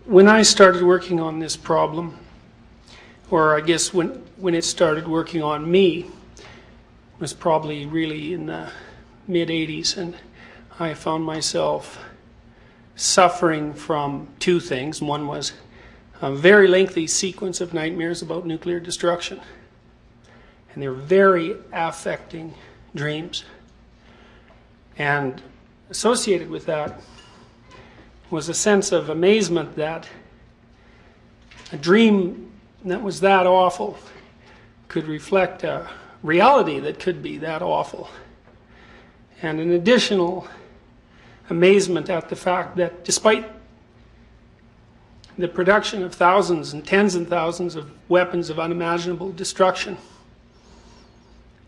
when I started working on this problem, or I guess when it started working on me, was probably really in the mid-'80s, and I found myself suffering from two things. One was a very lengthy sequence of nightmares about nuclear destruction, and they were very affecting dreams. And associated with that was a sense of amazement that a dream that was that awful could reflect a reality that could be that awful. And an additional amazement at the fact that despite the production of thousands and tens of thousands of weapons of unimaginable destruction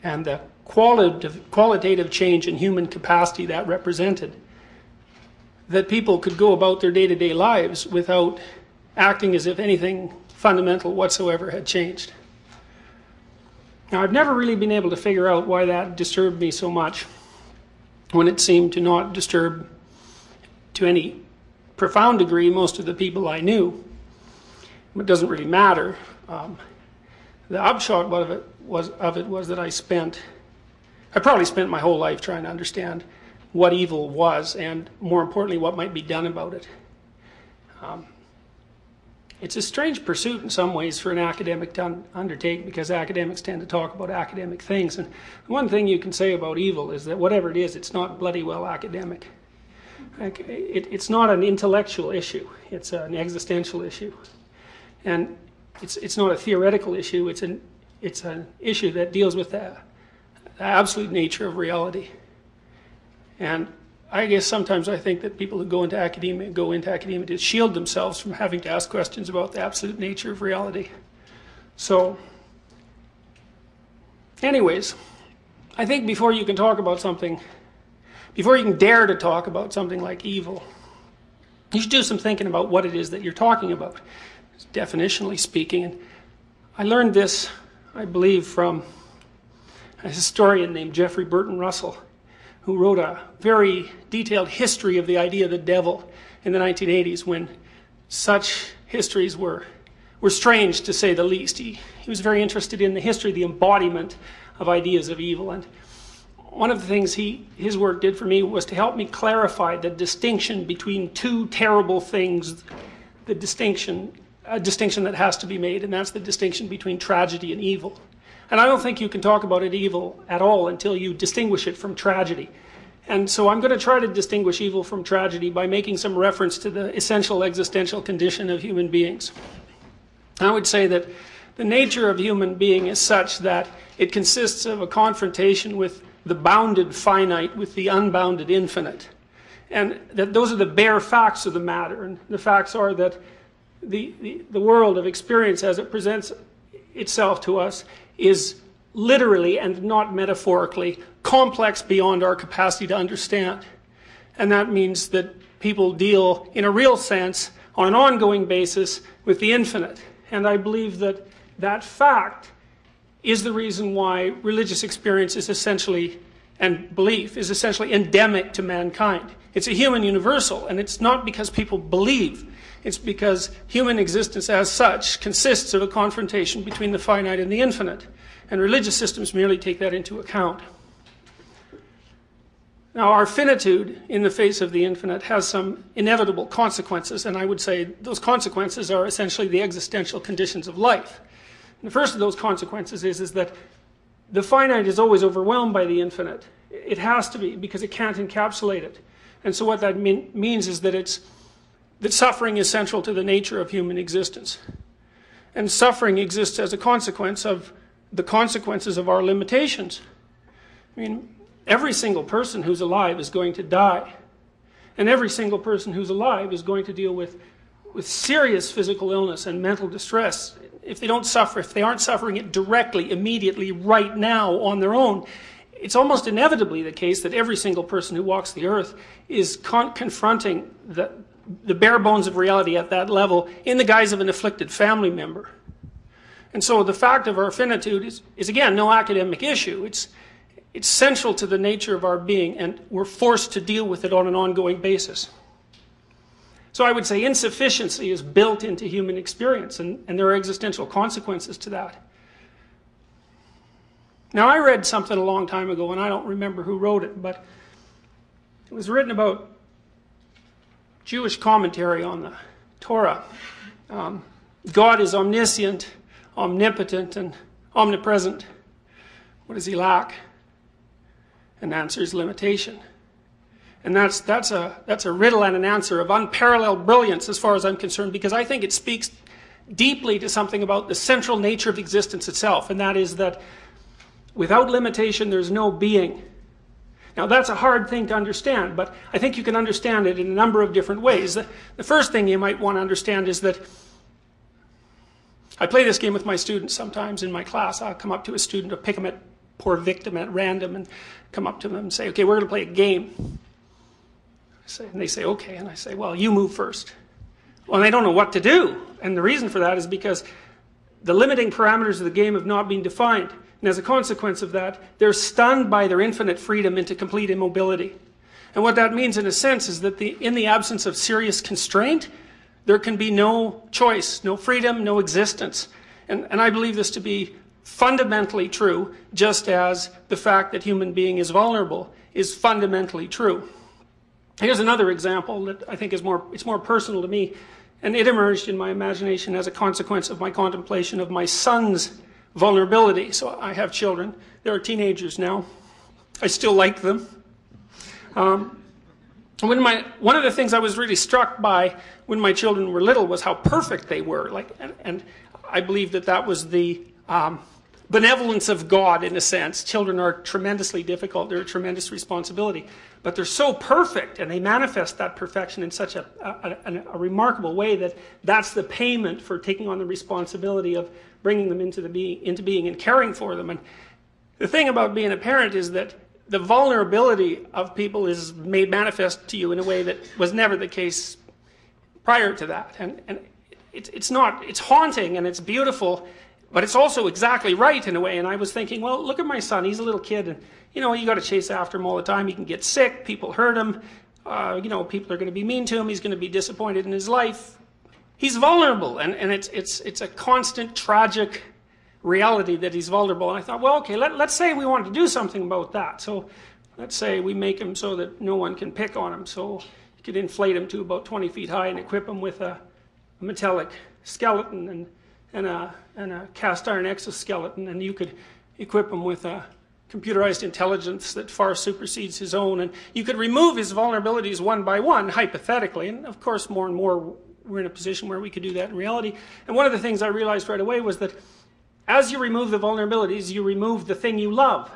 and the qualitative change in human capacity that represented, that people could go about their day-to-day lives without acting as if anything fundamental whatsoever had changed. Now, I've never really been able to figure out why that disturbed me so much when it seemed to not disturb to any profound degree most of the people I knew. It doesn't really matter. The upshot of it was that I probably spent my whole life trying to understand what evil was, and more importantly, what might be done about it. It's a strange pursuit in some ways for an academic to undertake, because academics tend to talk about academic things. And one thing you can say about evil is that whatever it is, it's not bloody well academic. It's not an intellectual issue. It's an existential issue. And it's not a theoretical issue. It's an issue that deals with the absolute nature of reality. And I guess sometimes I think that people who go into academia to shield themselves from having to ask questions about the absolute nature of reality. So, anyways, I think before you can talk about something, before you can dare to talk about something like evil, you should do some thinking about what it is that you're talking about, definitionally speaking. And I learned this, I believe, from a historian named Jeffrey Burton Russell, who wrote a very detailed history of the idea of the devil in the 1980s, when such histories were strange, to say the least. He was very interested in the history, the embodiment of ideas of evil. And one of the things his work did for me was to help me clarify the distinction between two terrible things, a distinction that has to be made, and that's the distinction between tragedy and evil. And I don't think you can talk about evil at all until you distinguish it from tragedy. And so I'm going to try to distinguish evil from tragedy by making some reference to the essential existential condition of human beings. I would say that the nature of human being is such that it consists of a confrontation with the bounded finite with the unbounded infinite. And that those are the bare facts of the matter. And the facts are that the world of experience as it presents itself to us is literally and not metaphorically complex beyond our capacity to understand. And that means that people deal in a real sense on an ongoing basis with the infinite. And I believe that that fact is the reason why religious experience is essentially, and belief is essentially endemic to mankind. It's a human universal, and it's not because people believe. It's because human existence as such consists of a confrontation between the finite and the infinite. And religious systems merely take that into account. Now, our finitude in the face of the infinite has some inevitable consequences, and I would say those consequences are essentially the existential conditions of life. And the first of those consequences is that the finite is always overwhelmed by the infinite. It has to be, because it can't encapsulate it. And so what that means is that that suffering is central to the nature of human existence. And suffering exists as a consequence of the consequences of our limitations. I mean, every single person who's alive is going to die. And every single person who's alive is going to deal with serious physical illness and mental distress. If they don't suffer, if they aren't suffering it directly, immediately, right now, on their own, it's almost inevitably the case that every single person who walks the earth is confronting the bare bones of reality at that level in the guise of an afflicted family member. And so the fact of our finitude is again, no academic issue. It's central to the nature of our being, and we're forced to deal with it on an ongoing basis. So I would say insufficiency is built into human experience, and there are existential consequences to that. Now, I read something a long time ago, and I don't remember who wrote it, but it was written about Jewish commentary on the Torah. God is omniscient, omnipotent, and omnipresent. What does he lack? And the answer is limitation. And that's a riddle and an answer of unparalleled brilliance as far as I'm concerned, because I think it speaks deeply to something about the central nature of existence itself, and that is that without limitation there's no being. Now that's a hard thing to understand, but I think you can understand it in a number of different ways. The first thing you might want to understand is that I play this game with my students sometimes in my class. I'll come up to a student, or pick them at poor victim at random, and come up to them and say, okay, we're going to play a game. And they say, okay. And I say, well, you move first. Well, and they don't know what to do. And the reason for that is because the limiting parameters of the game have not been defined. And as a consequence of that, they're stunned by their infinite freedom into complete immobility. And what that means in a sense is that in the absence of serious constraint, there can be no choice, no freedom, no existence. And I believe this to be fundamentally true, just as the fact that human being is vulnerable is fundamentally true. Here's another example that I think is more personal to me, and it emerged in my imagination as a consequence of my contemplation of my son's vulnerability. So I have children. They're teenagers now. I still like them. One of the things I was really struck by when my children were little was how perfect they were. And I believe that was the benevolence of God, in a sense. Children are tremendously difficult. They're a tremendous responsibility. But they're so perfect, and they manifest that perfection in such a remarkable way that's the payment for taking on the responsibility of bringing them into being and caring for them. And the thing about being a parent is that the vulnerability of people is made manifest to you in a way that was never the case prior to that. And it's haunting and it's beautiful, but it's also exactly right in a way. And I was thinking, well, look at my son. He's a little kid, and you got to chase after him all the time. He can get sick. People hurt him. People are going to be mean to him. He's going to be disappointed in his life. He's vulnerable, and it's a constant tragic reality that he's vulnerable. And I thought, well, okay, let's say we want to do something about that. So let's say we make him so that no one can pick on him. So you could inflate him to about 20 feet high and equip him with a metallic skeleton and a cast iron exoskeleton, and you could equip him with a computerized intelligence that far supersedes his own, and you could remove his vulnerabilities one by one, hypothetically, and of course more and more we're in a position where we could do that in reality. And one of the things I realized right away was that as you remove the vulnerabilities, you remove the thing you love.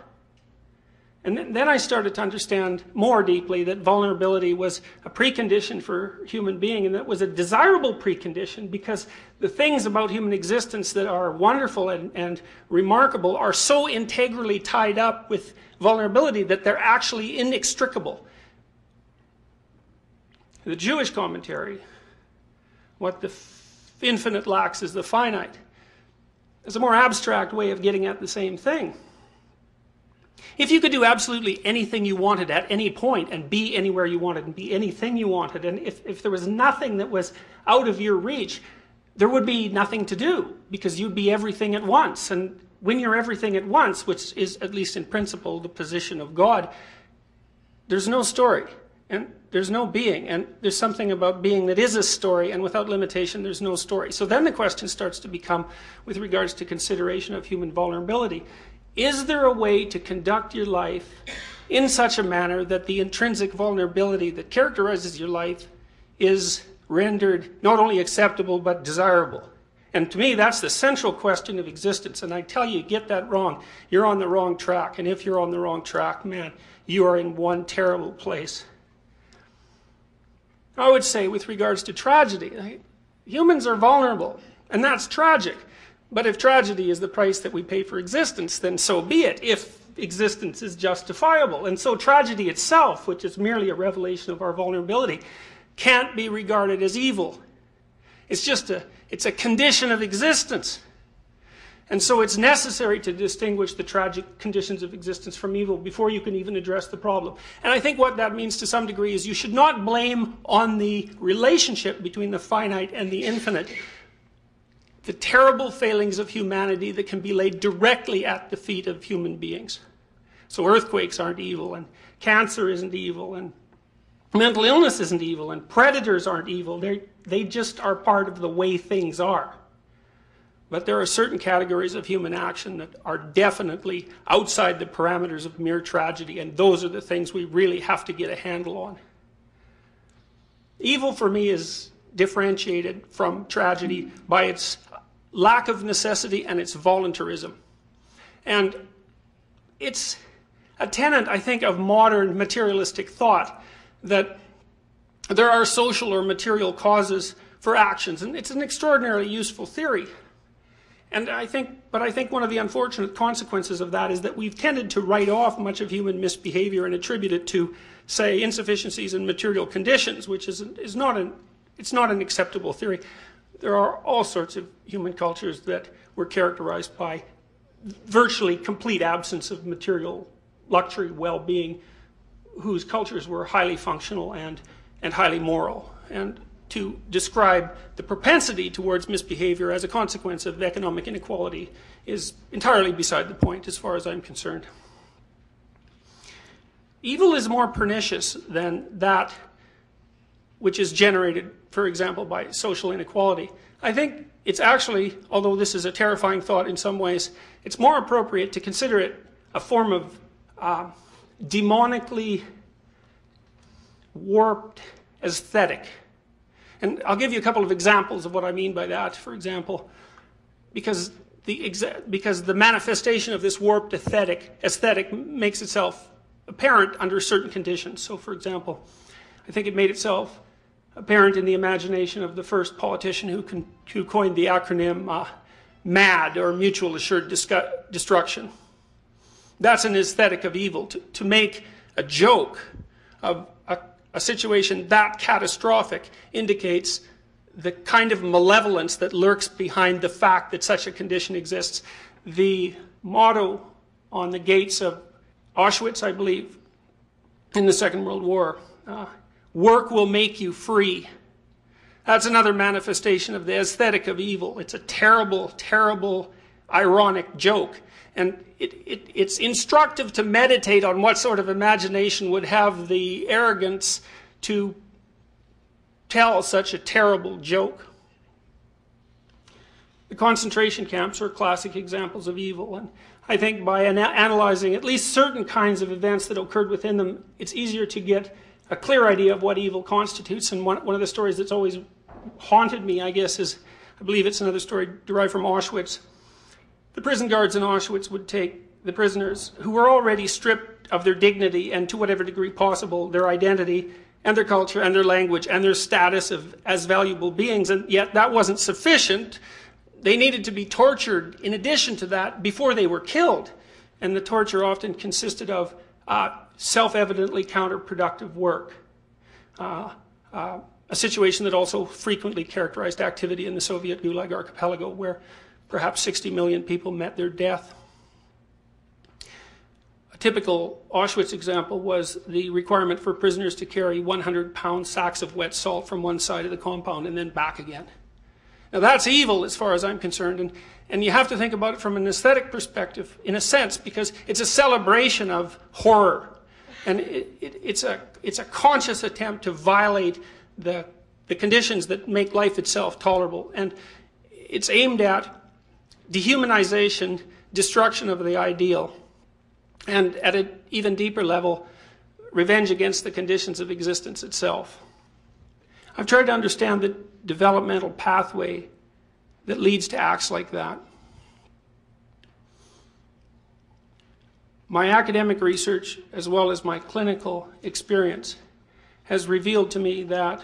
And then I started to understand more deeply that vulnerability was a precondition for human being, and that was a desirable precondition, because the things about human existence that are wonderful and remarkable are so integrally tied up with vulnerability that they're actually inextricable. The Jewish commentary, what the infinite lacks is the finite, is a more abstract way of getting at the same thing. If you could do absolutely anything you wanted at any point, and be anywhere you wanted, and be anything you wanted, and if there was nothing that was out of your reach, there would be nothing to do, because you'd be everything at once. And when you're everything at once, which is, at least in principle, the position of God, there's no story, and there's no being, and there's something about being that is a story, and without limitation, there's no story. So then the question starts to become, with regards to consideration of human vulnerability, is there a way to conduct your life in such a manner that the intrinsic vulnerability that characterizes your life is rendered not only acceptable but desirable? And to me, that's the central question of existence. And I tell you, get that wrong, you're on the wrong track. And if you're on the wrong track, man, you are in one terrible place. I would say, with regards to tragedy, humans are vulnerable, and that's tragic. But if tragedy is the price that we pay for existence, then so be it, if existence is justifiable. And so tragedy itself, which is merely a revelation of our vulnerability, can't be regarded as evil. It's a condition of existence. And so it's necessary to distinguish the tragic conditions of existence from evil before you can even address the problem. And I think what that means to some degree is you should not blame on the relationship between the finite and the infinite the terrible failings of humanity that can be laid directly at the feet of human beings. So earthquakes aren't evil, and cancer isn't evil, and mental illness isn't evil, and predators aren't evil. They just are part of the way things are. But there are certain categories of human action that are definitely outside the parameters of mere tragedy, and those are the things we really have to get a handle on. Evil for me is differentiated from tragedy by its lack of necessity and its voluntarism. And it's a tenet, I think, of modern materialistic thought that there are social or material causes for actions, and it's an extraordinarily useful theory. And I think one of the unfortunate consequences of that is that we've tended to write off much of human misbehavior and attribute it to, say, insufficiencies in material conditions, which is not an acceptable theory. There are all sorts of human cultures that were characterized by virtually complete absence of material luxury, well-being, whose cultures were highly functional and highly moral. And to describe the propensity towards misbehavior as a consequence of economic inequality is entirely beside the point as far as I'm concerned. Evil is more pernicious than that which is generated, for example, by social inequality. I think it's actually, although this is a terrifying thought in some ways, it's more appropriate to consider it a form of demonically warped aesthetic. And I'll give you a couple of examples of what I mean by that. For example, because the manifestation of this warped aesthetic makes itself apparent under certain conditions. So, for example, I think it made itself apparent in the imagination of the first politician who coined the acronym MAD, or Mutual Assured Destruction. That's an aesthetic of evil. To make a joke of a situation that catastrophic indicates the kind of malevolence that lurks behind the fact that such a condition exists. The motto on the gates of Auschwitz, I believe, in the Second World War, work will make you free. That's another manifestation of the aesthetic of evil. It's a terrible, terrible, ironic joke. And it's instructive to meditate on what sort of imagination would have the arrogance to tell such a terrible joke. The concentration camps are classic examples of evil, and I think by analyzing at least certain kinds of events that occurred within them, it's easier to get a clear idea of what evil constitutes. And one of the stories that's always haunted me, I guess, is, I believe it's another story derived from Auschwitz. The prison guards in Auschwitz would take the prisoners who were already stripped of their dignity and, to whatever degree possible, their identity and their culture and their language and their status as valuable beings, and yet that wasn't sufficient. They needed to be tortured in addition to that before they were killed. And the torture often consisted of self-evidently counterproductive work, a situation that also frequently characterized activity in the Soviet Gulag archipelago, where perhaps 60 million people met their death. A typical Auschwitz example was the requirement for prisoners to carry 100-pound sacks of wet salt from one side of the compound and then back again. Now that's evil as far as I'm concerned, and you have to think about it from an aesthetic perspective, in a sense, because it's a celebration of horror. And it's a conscious attempt to violate the conditions that make life itself tolerable. And it's aimed at dehumanization, destruction of the ideal, and at an even deeper level, revenge against the conditions of existence itself. I've tried to understand the developmental pathway that leads to acts like that. My academic research, as well as my clinical experience, has revealed to me that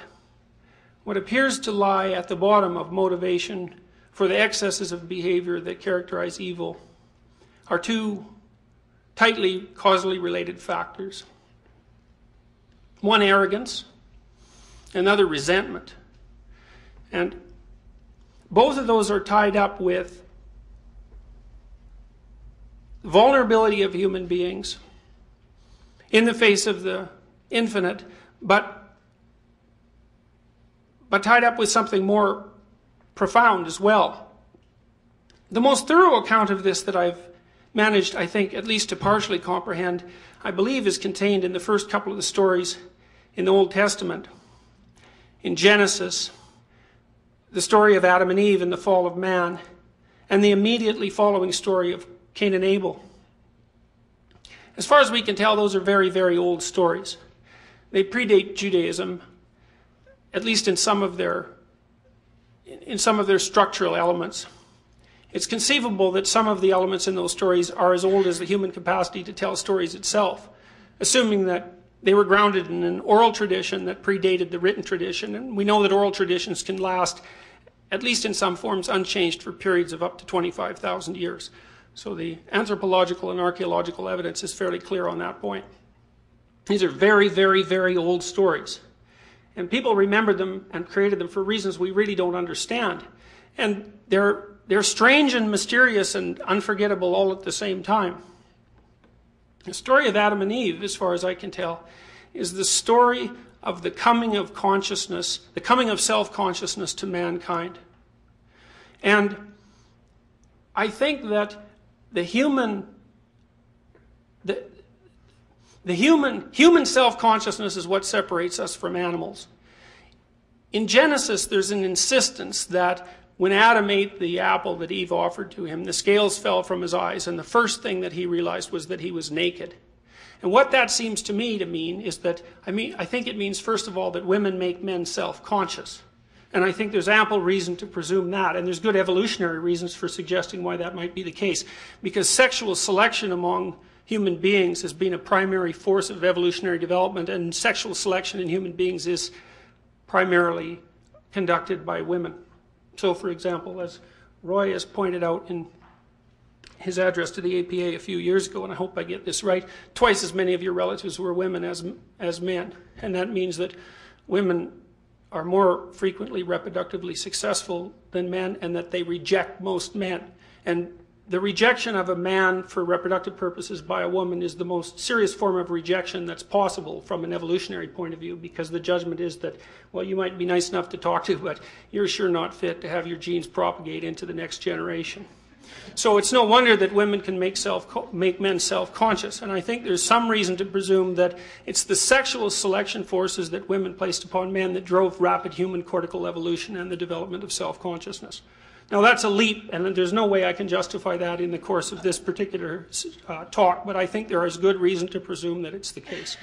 what appears to lie at the bottom of motivation for the excesses of behavior that characterize evil are two tightly causally related factors. One, arrogance, another, resentment. And both of those are tied up with vulnerability of human beings in the face of the infinite, but tied up with something more profound as well. The most thorough account of this that I've managed, I think, at least to partially comprehend, I believe is contained in the first couple of the stories in the Old Testament. In Genesis, the story of Adam and Eve and the fall of man, and the immediately following story of Cain and Abel. As far as we can tell, those are very, very old stories. They predate Judaism, at least in some of their structural elements. It's conceivable that some of the elements in those stories are as old as the human capacity to tell stories itself, assuming that they were grounded in an oral tradition that predated the written tradition. And we know that oral traditions can last, at least in some forms, unchanged for periods of up to 25,000 years. So the anthropological and archaeological evidence is fairly clear on that point. These are very, very, very old stories. And people remembered them and created them for reasons we really don't understand. And they're strange and mysterious and unforgettable all at the same time. The story of Adam and Eve, as far as I can tell, is the story of the coming of consciousness, the coming of self-consciousness to mankind. And I think that the human self-consciousness is what separates us from animals. In Genesis, there's an insistence that when Adam ate the apple that Eve offered to him, the scales fell from his eyes, and the first thing that he realized was that he was naked. And what that seems to me to mean is that, I think it means, first of all, that women make men self-conscious. And I think there's ample reason to presume that, and there's good evolutionary reasons for suggesting why that might be the case. Because sexual selection among human beings has been a primary force of evolutionary development, and sexual selection in human beings is primarily conducted by women. So, for example, as Roy has pointed out in his address to the APA a few years ago, and I hope I get this right, twice as many of your relatives were women as men. And that means that women are more frequently reproductively successful than men, and that they reject most men. And the rejection of a man for reproductive purposes by a woman is the most serious form of rejection that's possible from an evolutionary point of view, because the judgment is that, well, you might be nice enough to talk to, but you're sure not fit to have your genes propagate into the next generation. So it's no wonder that women can make men self-conscious, and I think there's some reason to presume that it's the sexual selection forces that women placed upon men that drove rapid human cortical evolution and the development of self-consciousness. Now that's a leap, and there's no way I can justify that in the course of this particular talk, but I think there is good reason to presume that it's the case.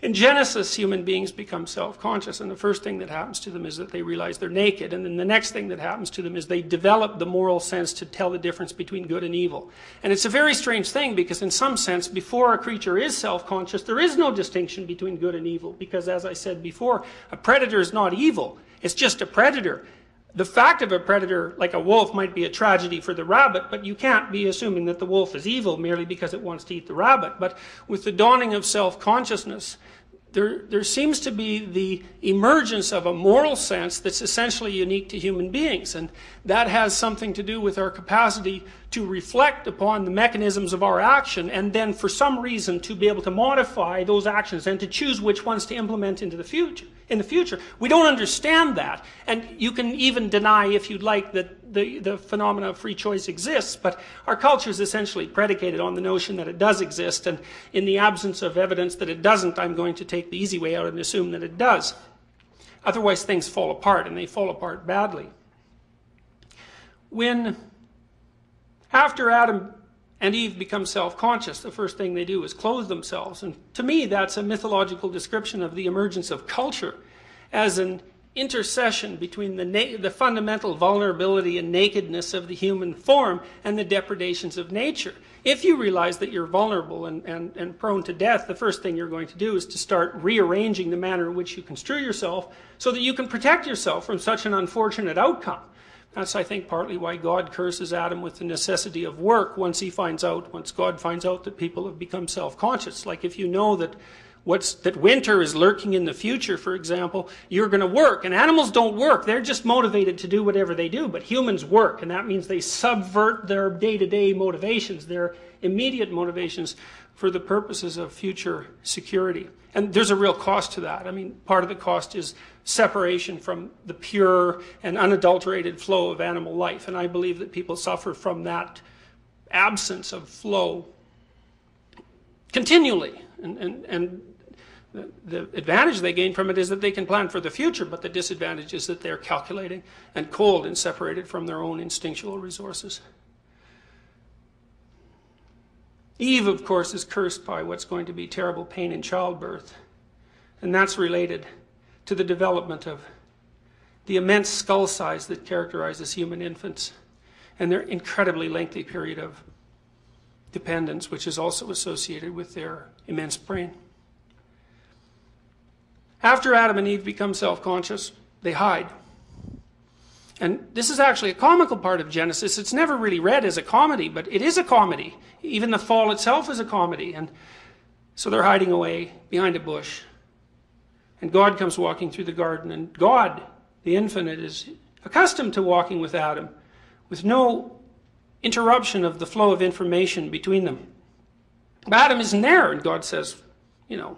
In Genesis, human beings become self-conscious, and the first thing that happens to them is that they realize they're naked, and then the next thing that happens to them is they develop the moral sense to tell the difference between good and evil. And it's a very strange thing, because in some sense, before a creature is self-conscious, there is no distinction between good and evil, because as I said before, a predator is not evil, it's just a predator. The fact of a predator, like a wolf, might be a tragedy for the rabbit, but you can't be assuming that the wolf is evil merely because it wants to eat the rabbit. But with the dawning of self-consciousness, there seems to be the emergence of a moral sense that's essentially unique to human beings. And that has something to do with our capacity to reflect upon the mechanisms of our action, and then for some reason to be able to modify those actions and to choose which ones to implement into the future. In the future. We don't understand that, and you can even deny, if you'd like, that the phenomena of free choice exists, but our culture is essentially predicated on the notion that it does exist, and in the absence of evidence that it doesn't, I'm going to take the easy way out and assume that it does. Otherwise things fall apart, and they fall apart badly. After Adam and Eve become self-conscious, the first thing they do is clothe themselves. And to me, that's a mythological description of the emergence of culture as an intercession between the fundamental vulnerability and nakedness of the human form and the depredations of nature. If you realize that you're vulnerable and prone to death, the first thing you're going to do is to start rearranging the manner in which you construe yourself so that you can protect yourself from such an unfortunate outcome. That's, I think, partly why God curses Adam with the necessity of work once God finds out that people have become self-conscious. Like, if you know that that winter is lurking in the future, for example, you're going to work. And animals don't work. They're just motivated to do whatever they do. But humans work, and that means they subvert their day-to-day motivations, their immediate motivations, for the purposes of future security. And there's a real cost to that. I mean, part of the cost is separation from the pure and unadulterated flow of animal life. And I believe that people suffer from that absence of flow continually. And the advantage they gain from it is that they can plan for the future, but the disadvantage is that they're calculating and cold and separated from their own instinctual resources. Eve, of course, is cursed by what's going to be terrible pain in childbirth. And that's related to the development of the immense skull size that characterizes human infants and their incredibly lengthy period of dependence, which is also associated with their immense brain. After Adam and Eve become self-conscious, they hide. And this is actually a comical part of Genesis. It's never really read as a comedy, but it is a comedy. Even the fall itself is a comedy. And so they're hiding away behind a bush. And God comes walking through the garden. And God, the infinite, is accustomed to walking with Adam with no interruption of the flow of information between them. But Adam isn't there. And God says, you know,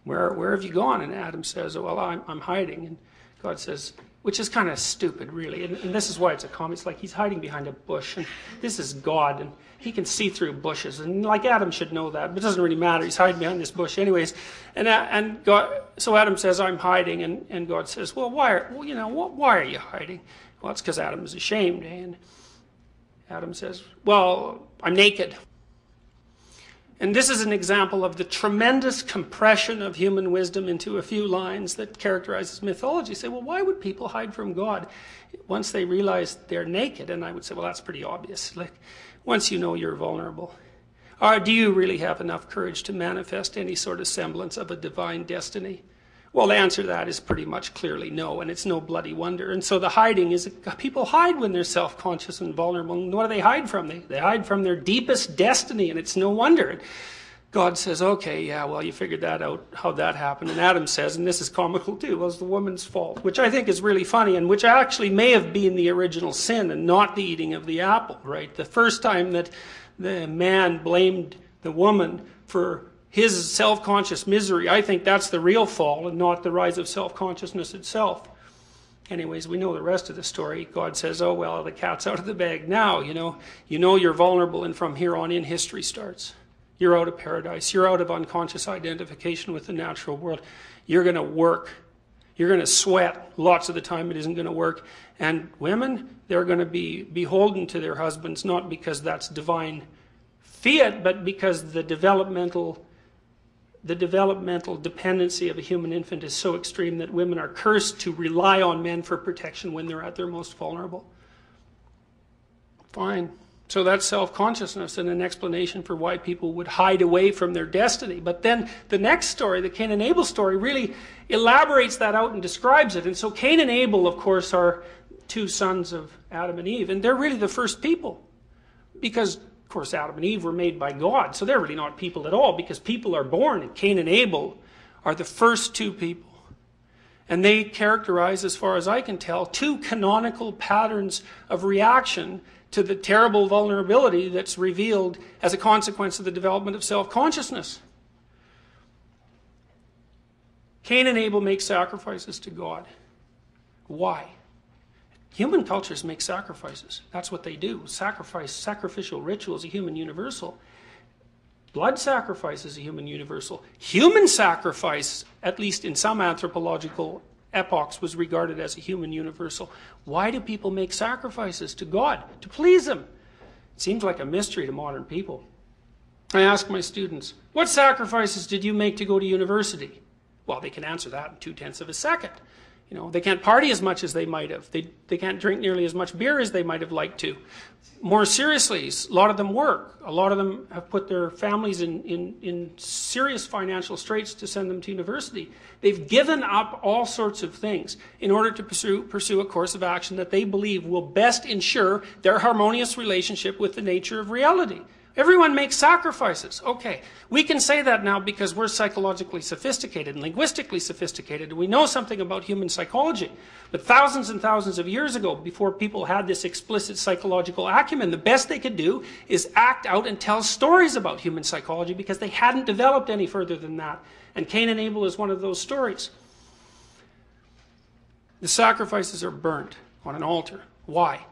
where have you gone? And Adam says, oh, well, I'm hiding. And God says, which is kind of stupid, really. And this is why it's a comedy. It's like he's hiding behind a bush. And this is God. And he can see through bushes. And like Adam should know that. But it doesn't really matter. He's hiding behind this bush anyways. And God, so Adam says, I'm hiding. And God says, well, why are you hiding? Well, it's because Adam is ashamed. And Adam says, well, I'm naked. And this is an example of the tremendous compression of human wisdom into a few lines that characterizes mythology. You say, well, why would people hide from God once they realize they're naked? And I would say, well, that's pretty obvious. Like, once you know you're vulnerable. Or do you really have enough courage to manifest any sort of semblance of a divine destiny? Well, the answer to that is pretty much clearly no, and it's no bloody wonder. And so the hiding is, people hide when they're self-conscious and vulnerable. And what do they hide from? They hide from their deepest destiny, and it's no wonder. And God says, okay, yeah, well, you figured that out, how that happened. And Adam says, and this is comical too, well, it's the woman's fault, which I think is really funny, and which actually may have been the original sin and not the eating of the apple, right? The first time that the man blamed the woman for his self-conscious misery, I think that's the real fall and not the rise of self-consciousness itself. Anyways, we know the rest of the story. God says, oh, well, the cat's out of the bag now, you know you're vulnerable, and from here on in, history starts. You're out of paradise. You're out of unconscious identification with the natural world. You're going to work. You're going to sweat. Lots of the time it isn't going to work. And women, they're going to be beholden to their husbands, not because that's divine fiat, but because the developmental dependency of a human infant is so extreme that women are cursed to rely on men for protection when they're at their most vulnerable. Fine. So that's self-consciousness and an explanation for why people would hide away from their destiny. But then the next story, the Cain and Abel story, really elaborates that out and describes it. And so Cain and Abel, of course, are two sons of Adam and Eve. And they're really the first people. Because, of course, Adam and Eve were made by God. So they're really not people at all, because people are born. And Cain and Abel are the first two people. And they characterize, as far as I can tell, two canonical patterns of reaction to the terrible vulnerability that's revealed as a consequence of the development of self-consciousness. Cain and Abel make sacrifices to God. Why? Human cultures make sacrifices. That's what they do. Sacrificial ritual is a human universal. Blood sacrifice is a human universal. Human sacrifice, at least in some anthropological epochs, was regarded as a human universal. Why do people make sacrifices to God? To please Him. It seems like a mystery to modern people. I ask my students, what sacrifices did you make to go to university? Well, they can answer that in 2/10 of a second. You know, they can't party as much as they might have. They can't drink nearly as much beer as they might have liked to. More seriously, a lot of them work. A lot of them have put their families in serious financial straits to send them to university. They've given up all sorts of things in order to pursue a course of action that they believe will best ensure their harmonious relationship with the nature of reality. Everyone makes sacrifices. Okay, we can say that now because we're psychologically sophisticated and linguistically sophisticated, and we know something about human psychology. But thousands and thousands of years ago, before people had this explicit psychological acumen, the best they could do is act out and tell stories about human psychology because they hadn't developed any further than that. And Cain and Abel is one of those stories. The sacrifices are burnt on an altar. Why?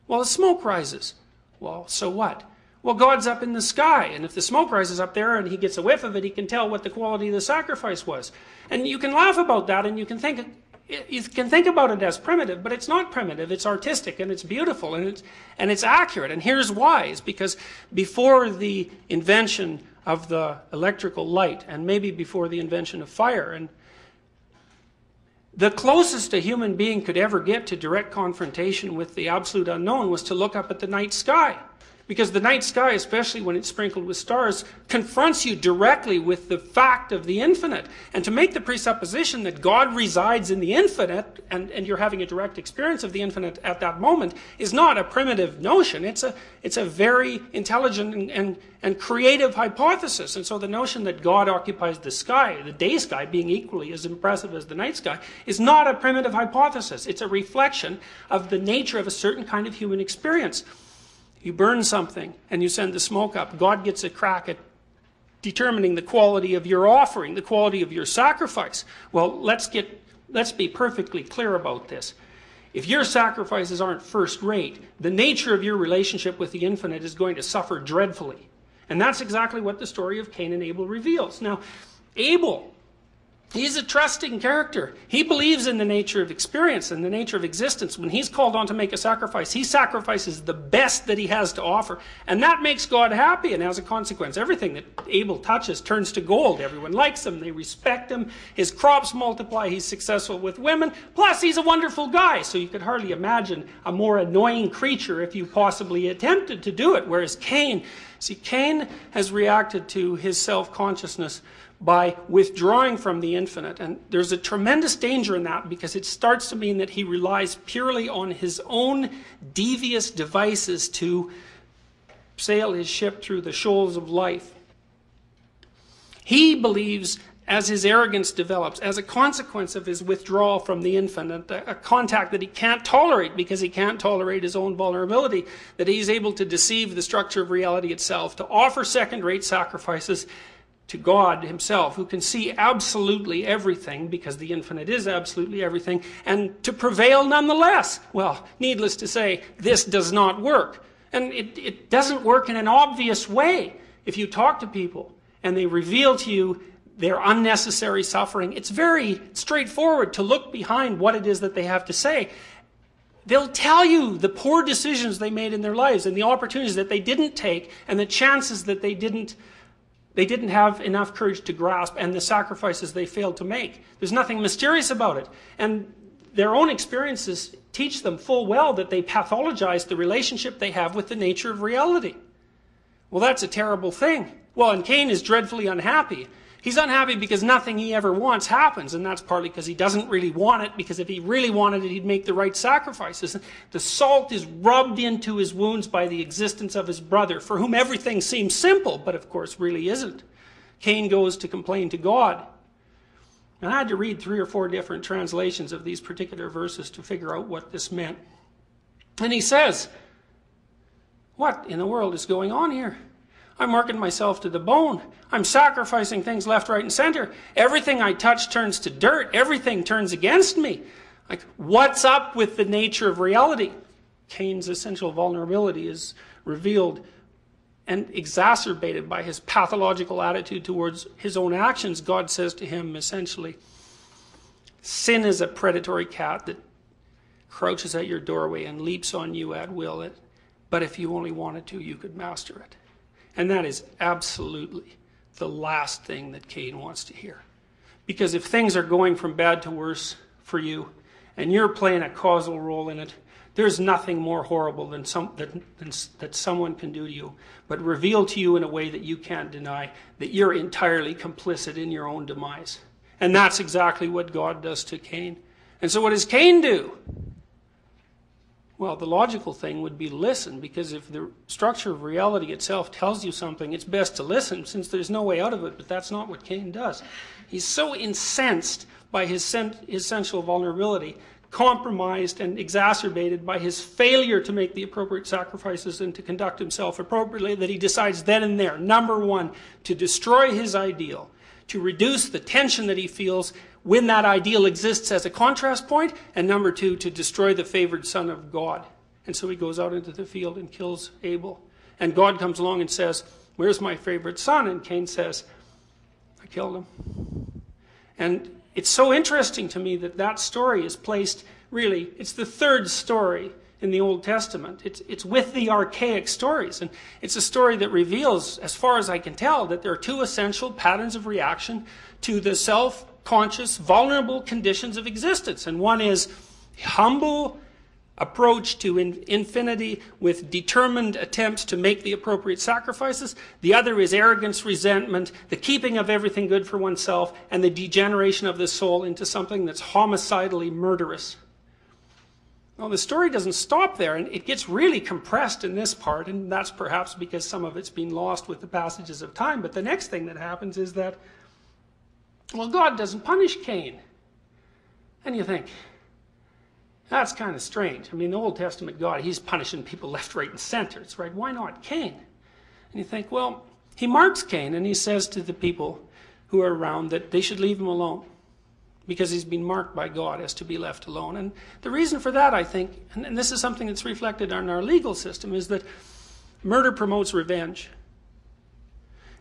Well, the smoke rises. Well, so what? Well, God's up in the sky, and if the smoke rises up there and he gets a whiff of it, he can tell what the quality of the sacrifice was. And you can laugh about that, and you can think about it as primitive, but it's not primitive. It's artistic, and it's beautiful, and it's accurate. And here's why. It's because before the invention of the electrical light, and maybe before the invention of fire, and the closest a human being could ever get to direct confrontation with the absolute unknown was to look up at the night sky. Because the night sky, especially when it's sprinkled with stars, confronts you directly with the fact of the infinite. And to make the presupposition that God resides in the infinite, and you're having a direct experience of the infinite at that moment, is not a primitive notion. It's a very intelligent and creative hypothesis. And so the notion that God occupies the sky, the day sky being equally as impressive as the night sky, is not a primitive hypothesis. It's a reflection of the nature of a certain kind of human experience. You burn something and you send the smoke up. God gets a crack at determining the quality of your offering, the quality of your sacrifice. Well, let's be perfectly clear about this. If your sacrifices aren't first rate, the nature of your relationship with the infinite is going to suffer dreadfully. And that's exactly what the story of Cain and Abel reveals. Now, Abel, he's a trusting character. He believes in the nature of experience and the nature of existence. When he's called on to make a sacrifice, he sacrifices the best that he has to offer. And that makes God happy. And as a consequence, everything that Abel touches turns to gold. Everyone likes him. They respect him. His crops multiply. He's successful with women. Plus, he's a wonderful guy. So you could hardly imagine a more annoying creature if you possibly attempted to do it. Whereas Cain has reacted to his self-consciousness by withdrawing from the infinite. And there's a tremendous danger in that because it starts to mean that he relies purely on his own devious devices to sail his ship through the shoals of life. He believes, as his arrogance develops, as a consequence of his withdrawal from the infinite, a contact that he can't tolerate because he can't tolerate his own vulnerability, that he's able to deceive the structure of reality itself, to offer second-rate sacrifices to God himself, who can see absolutely everything, because the infinite is absolutely everything, and to prevail nonetheless. Well, needless to say, this does not work. And it doesn't work in an obvious way. If you talk to people and they reveal to you their unnecessary suffering, it's very straightforward to look behind what it is that they have to say. They'll tell you the poor decisions they made in their lives and the opportunities that they didn't take and the chances that they didn't have enough courage to grasp and the sacrifices they failed to make. There's nothing mysterious about it. And their own experiences teach them full well that they pathologize the relationship they have with the nature of reality. Well, that's a terrible thing. Well, and Cain is dreadfully unhappy. He's unhappy because nothing he ever wants happens, and that's partly because he doesn't really want it, because if he really wanted it, he'd make the right sacrifices. The salt is rubbed into his wounds by the existence of his brother, for whom everything seems simple, but of course really isn't. Cain goes to complain to God. And I had to read 3 or 4 different translations of these particular verses to figure out what this meant. And he says, what in the world is going on here? I'm working myself to the bone. I'm sacrificing things left, right, and center. Everything I touch turns to dirt. Everything turns against me. Like, what's up with the nature of reality? Cain's essential vulnerability is revealed and exacerbated by his pathological attitude towards his own actions. God says to him, essentially, sin is a predatory cat that crouches at your doorway and leaps on you at will. But if you only wanted to, you could master it. And that is absolutely the last thing that Cain wants to hear. Because if things are going from bad to worse for you, and you're playing a causal role in it, there's nothing more horrible than that someone can do to you, but reveal to you in a way that you can't deny that you're entirely complicit in your own demise. And that's exactly what God does to Cain. And so what does Cain do? Well, the logical thing would be listen, because if the structure of reality itself tells you something, it's best to listen, since there's no way out of it, but that's not what Cain does. He's so incensed by his sensual vulnerability, compromised and exacerbated by his failure to make the appropriate sacrifices and to conduct himself appropriately, that he decides then and there, number one, to destroy his ideal, to reduce the tension that he feels when that ideal exists as a contrast point, and number two, to destroy the favored son of God. And so he goes out into the field and kills Abel. And God comes along and says, where's my favorite son? And Cain says, I killed him. And it's so interesting to me that that story is placed, really, it's the third story in the Old Testament. It's with the archaic stories. And it's a story that reveals, as far as I can tell, that there are two essential patterns of reaction to the self-conscious, vulnerable conditions of existence. And one is humble approach to infinity with determined attempts to make the appropriate sacrifices. The other is arrogance, resentment, the keeping of everything good for oneself, and the degeneration of the soul into something that's homicidally murderous. Well, the story doesn't stop there, and it gets really compressed in this part, and that's perhaps because some of it's been lost with the passages of time. But the next thing that happens is that, well, God doesn't punish Cain. And you think, that's kind of strange. I mean, the Old Testament God, he's punishing people left, right, and center. It's right, why not Cain? And you think, well, he marks Cain, and he says to the people who are around that they should leave him alone, because he's been marked by God as to be left alone. And the reason for that, I think, and this is something that's reflected in our legal system, is that murder promotes revenge.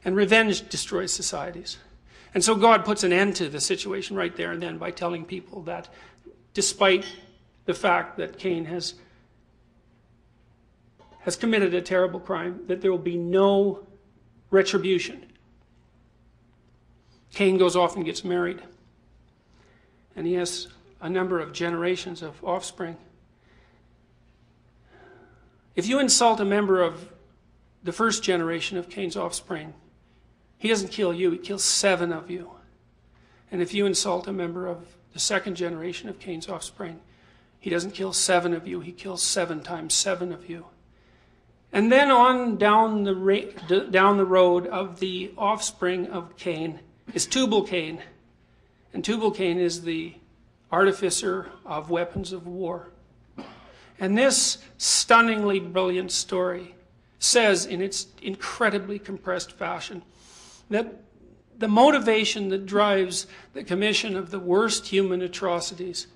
And revenge destroys societies. And so God puts an end to the situation right there and then by telling people that despite the fact that Cain has committed a terrible crime, that there will be no retribution. Cain goes off and gets married. And he has a number of generations of offspring. If you insult a member of the first generation of Cain's offspring, he doesn't kill you, he kills 7 of you. And if you insult a member of the second generation of Cain's offspring, he doesn't kill 7 of you, he kills 7 times 7 of you. And then on down the road of the offspring of Cain is Tubal-Cain. And Tubal-Cain is the artificer of weapons of war. And this stunningly brilliant story says in its incredibly compressed fashion that the motivation that drives the commission of the worst human atrocities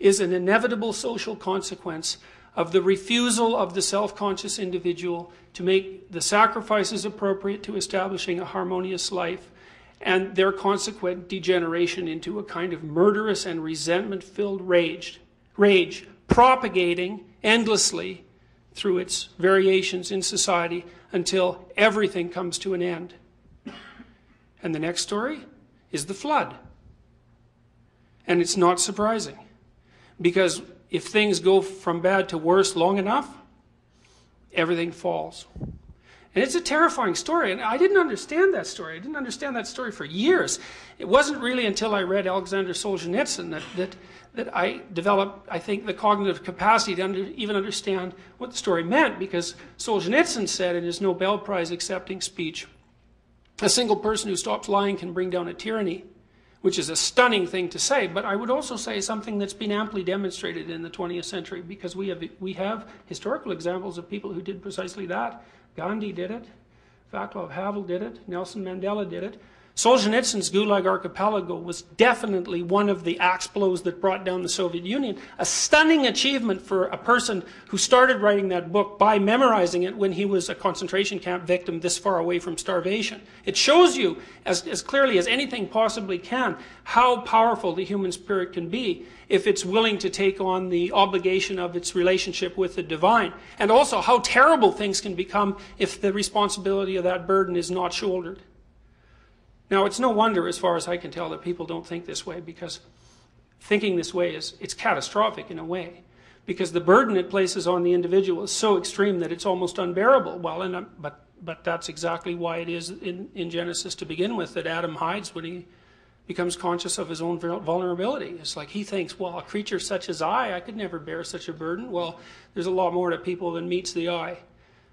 is an inevitable social consequence of the refusal of the self-conscious individual to make the sacrifices appropriate to establishing a harmonious life, and their consequent degeneration into a kind of murderous and resentment-filled rage, propagating endlessly through its variations in society until everything comes to an end. And the next story is the flood. And it's not surprising, because if things go from bad to worse long enough, everything falls. And it's a terrifying story, and I didn't understand that story. I didn't understand that story for years. It wasn't really until I read Alexander Solzhenitsyn that I developed, I think, the cognitive capacity to even understand what the story meant, because Solzhenitsyn said in his Nobel Prize accepting speech, a single person who stops lying can bring down a tyranny, which is a stunning thing to say, but I would also say something that's been amply demonstrated in the 20th century, because we have historical examples of people who did precisely that. Gandhi did it, Václav Havel did it, Nelson Mandela did it. Solzhenitsyn's Gulag Archipelago was definitely one of the axe blows that brought down the Soviet Union. A stunning achievement for a person who started writing that book by memorizing it when he was a concentration camp victim this far away from starvation. It shows you, as clearly as anything possibly can, how powerful the human spirit can be if it's willing to take on the obligation of its relationship with the divine. And also how terrible things can become if the responsibility of that burden is not shouldered. Now, it's no wonder, as far as I can tell, that people don't think this way, because thinking this way it's catastrophic in a way, because the burden it places on the individual is so extreme that it's almost unbearable. Well, but that's exactly why it is in Genesis to begin with that Adam hides when he becomes conscious of his own vulnerability. It's like he thinks, well, a creature such as I could never bear such a burden. Well, there's a lot more to people than meets the eye.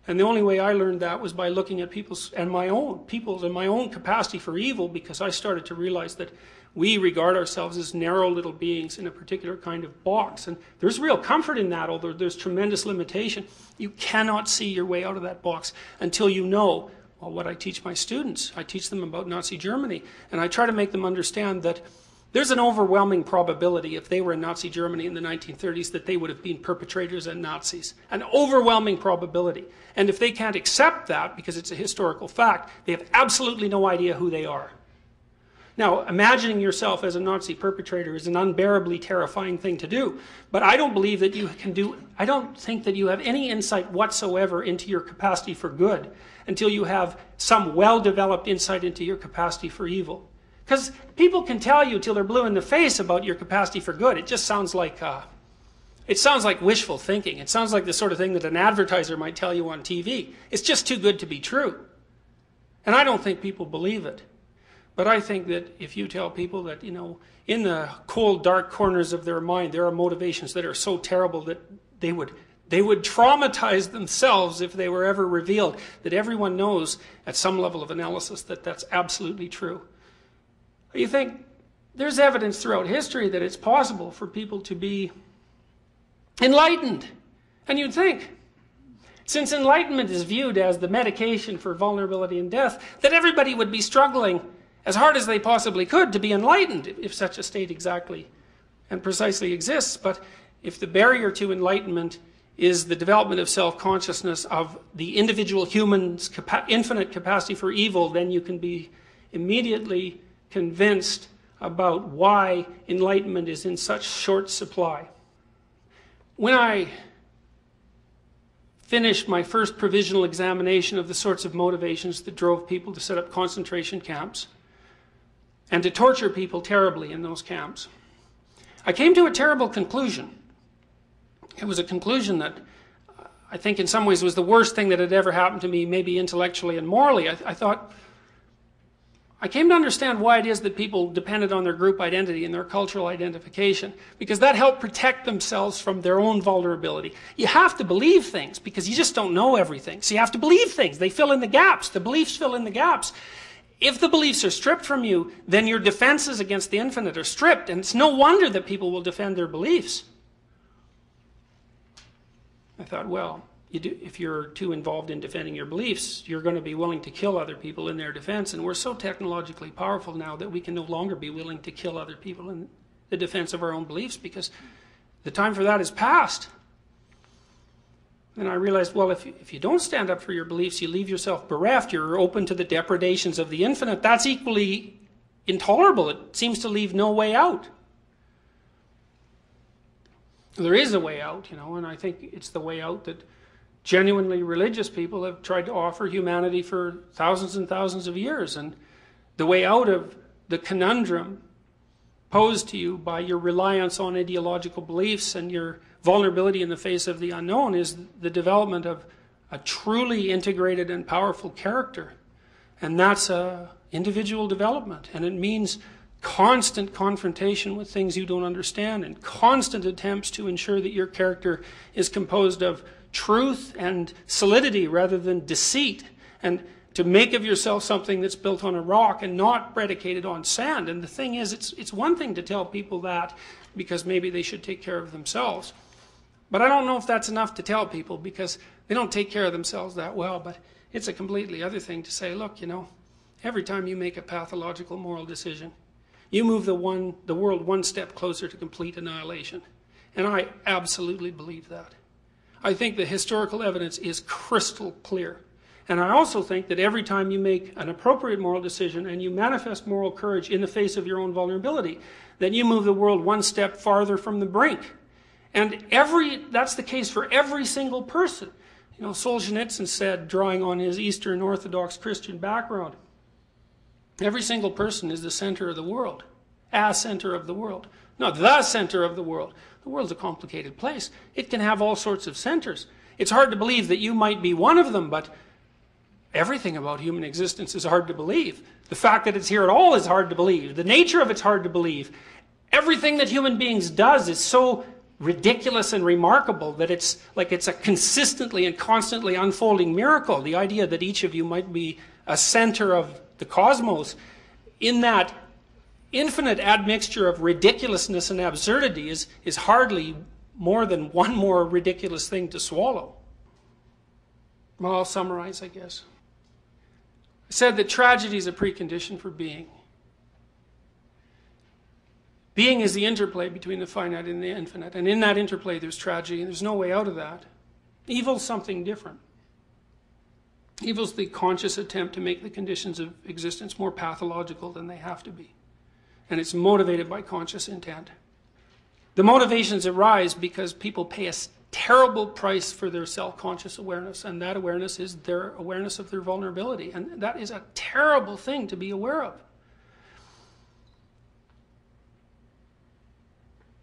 And the only way I learned that was by looking at people's and my own capacity for evil, because I started to realize that we regard ourselves as narrow little beings in a particular kind of box. And there's real comfort in that, although there's tremendous limitation. You cannot see your way out of that box until you know, well, what I teach my students. I teach them about Nazi Germany, and I try to make them understand that there's an overwhelming probability, if they were in Nazi Germany in the 1930s, that they would have been perpetrators and Nazis. An overwhelming probability. And if they can't accept that, because it's a historical fact, they have absolutely no idea who they are. Now, imagining yourself as a Nazi perpetrator is an unbearably terrifying thing to do. But I don't believe that you can I don't think that you have any insight whatsoever into your capacity for good until you have some well-developed insight into your capacity for evil. Because people can tell you till they're blue in the face about your capacity for good. It just sounds like, wishful thinking. It sounds like the sort of thing that an advertiser might tell you on TV. It's just too good to be true. And I don't think people believe it. But I think that if you tell people that, you know, in the cold, dark corners of their mind, there are motivations that are so terrible that they would traumatize themselves if they were ever revealed, that everyone knows at some level of analysis that that's absolutely true. You think there's evidence throughout history that it's possible for people to be enlightened. And you'd think, since enlightenment is viewed as the medication for vulnerability and death, that everybody would be struggling as hard as they possibly could to be enlightened, if such a state exactly and precisely exists. But if the barrier to enlightenment is the development of self-consciousness of the individual human's infinite capacity for evil, then you can be immediately convinced about why enlightenment is in such short supply. When I finished my first provisional examination of the sorts of motivations that drove people to set up concentration camps and to torture people terribly in those camps, I came to a terrible conclusion. It was a conclusion that I think in some ways was the worst thing that had ever happened to me, maybe intellectually and morally. I came to understand why it is that people depended on their group identity and their cultural identification, because that helped protect themselves from their own vulnerability. You have to believe things because you just don't know everything. So you have to believe things. They fill in the gaps. The beliefs fill in the gaps. If the beliefs are stripped from you, then your defenses against the infinite are stripped, and it's no wonder that people will defend their beliefs. I thought, well, if you're too involved in defending your beliefs, you're going to be willing to kill other people in their defense. And we're so technologically powerful now that we can no longer be willing to kill other people in the defense of our own beliefs, because the time for that is past. And I realized, well, if you don't stand up for your beliefs, you leave yourself bereft. You're open to the depredations of the infinite. That's equally intolerable. It seems to leave no way out. There is a way out, you know, and I think it's the way out that genuinely religious people have tried to offer humanity for thousands and thousands of years. And the way out of the conundrum posed to you by your reliance on ideological beliefs and your vulnerability in the face of the unknown is the development of a truly integrated and powerful character. And that's individual development. And it means constant confrontation with things you don't understand and constant attempts to ensure that your character is composed of truth and solidity rather than deceit, and to make of yourself something that's built on a rock and not predicated on sand. And the thing is, it's one thing to tell people that because maybe they should take care of themselves. But I don't know if that's enough to tell people because they don't take care of themselves that well. But it's a completely other thing to say, look, you know, every time you make a pathological moral decision, you move the world one step closer to complete annihilation. And I absolutely believe that. I think the historical evidence is crystal clear. And I also think that every time you make an appropriate moral decision and you manifest moral courage in the face of your own vulnerability, then you move the world one step farther from the brink. And that's the case for every single person. You know, Solzhenitsyn said, drawing on his Eastern Orthodox Christian background, every single person is the center of the world. A center of the world. Not the center of the world. The world's a complicated place. It can have all sorts of centers. It's hard to believe that you might be one of them, but everything about human existence is hard to believe. The fact that it's here at all is hard to believe. The nature of it's hard to believe. Everything that human beings does is so ridiculous and remarkable that it's like it's a consistently and constantly unfolding miracle. The idea that each of you might be a center of the cosmos in that infinite admixture of ridiculousness and absurdity is hardly more than one more ridiculous thing to swallow. Well, I'll summarize, I guess. I said that tragedy is a precondition for being. Being is the interplay between the finite and the infinite. And in that interplay there's tragedy, and there's no way out of that. Evil's something different. Evil's the conscious attempt to make the conditions of existence more pathological than they have to be. And it's motivated by conscious intent. The motivations arise because people pay a terrible price for their self-conscious awareness, and that awareness is their awareness of their vulnerability. And that is a terrible thing to be aware of.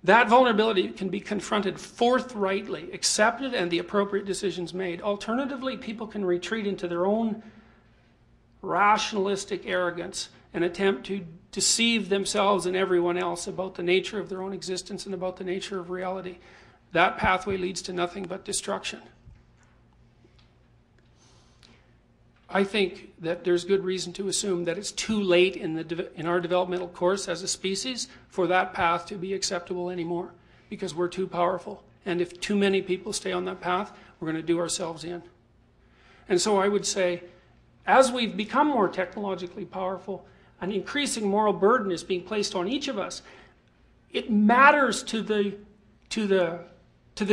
That vulnerability can be confronted forthrightly, accepted, and the appropriate decisions made. Alternatively, people can retreat into their own rationalistic arrogance and attempt to deceive themselves and everyone else about the nature of their own existence and about the nature of reality. That pathway leads to nothing but destruction. I think that there's good reason to assume that it's too late in our developmental course as a species for that path to be acceptable anymore, because we're too powerful. And if too many people stay on that path, we're going to do ourselves in. And so I would say, as we've become more technologically powerful, an increasing moral burden is being placed on each of us. It matters to the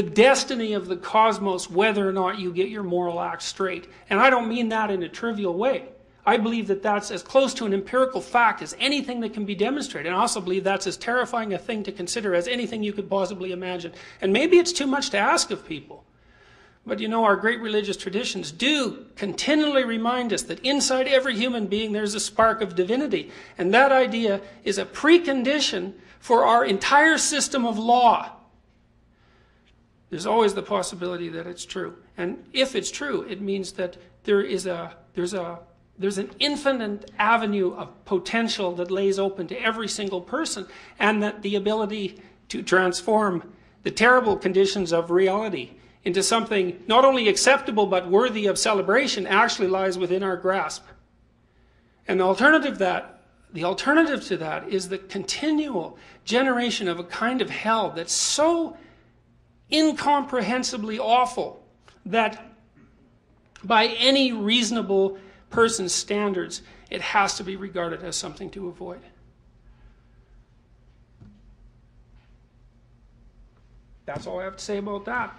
destiny of the cosmos whether or not you get your moral act straight. And I don't mean that in a trivial way. I believe that that's as close to an empirical fact as anything that can be demonstrated. And I also believe that's as terrifying a thing to consider as anything you could possibly imagine. And maybe it's too much to ask of people. But you know, our great religious traditions do continually remind us that inside every human being there's a spark of divinity. And that idea is a precondition for our entire system of law. There's always the possibility that it's true. And if it's true, it means that there's an infinite avenue of potential that lays open to every single person, and that the ability to transform the terrible conditions of reality into something not only acceptable but worthy of celebration actually lies within our grasp. And the alternative to that is the continual generation of a kind of hell that's so incomprehensibly awful that by any reasonable person's standards, it has to be regarded as something to avoid. That's all I have to say about that.